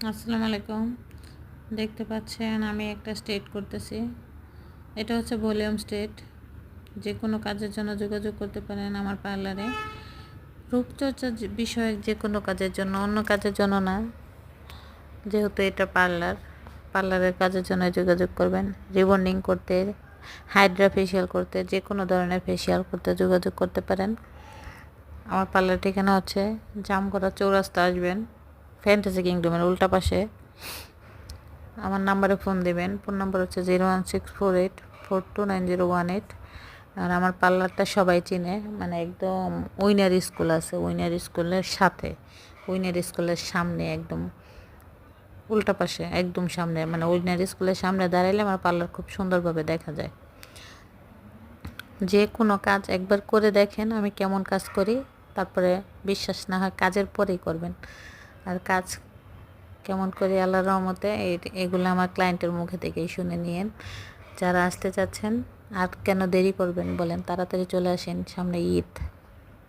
আসসালামু আলাইকুম। দেখতে পাচ্ছেন আমি একটা স্টেট করতেছি। এটা হচ্ছে ভলিউম স্টেট। যে কোনো কাজের জন্য যোগাযোগ করতে পারেন আমার পার্লারে। রূপচর্চা বিষয়ক যে কোনো কাজের জন্য, অন্য কাজের জন্য না। যেহেতু এটা পার্লারের কাজের জন্য যোগাযোগ করবেন। রিবন্ডিং করতে, হাইড্রা ফেশিয়াল করতে, যে কোনো ধরনের ফেশিয়াল করতে যোগাযোগ করতে পারেন। আমার পার্লার ঠিকানা হচ্ছে জামগড়া চৌরাস্তা আসবেন, ফ্যান্টাসি কিংডমের উল্টা পাশে। আমার নাম্বারে ফোন দেবেন। ফোন নাম্বার হচ্ছে 01648429018। আর আমার পার্লারটা সবাই চিনে, মানে একদম উইনার স্কুল আছে, উইনার স্কুলের সাথে, উইনার স্কুলের সামনে একদম উল্টা পাশে, একদম সামনে, মানে উইনার স্কুলের সামনে দাঁড়াইলে আমার পার্লার খুব সুন্দরভাবে দেখা যায়। যে কোনো কাজ একবার করে দেখেন আমি কেমন কাজ করি, তারপরে বিশ্বাস না হয় কাজের পরেই করবেন। আর কাজ কেমন করে আল্লাহর রহমতে এগুলো আমার ক্লায়েন্টের মুখে থেকেই শুনে নিয়েন। যারা আসতে চাচ্ছেন আর কেন দেরি করবেন বলেন, তাড়াতাড়ি চলে আসেন, সামনে ঈদ।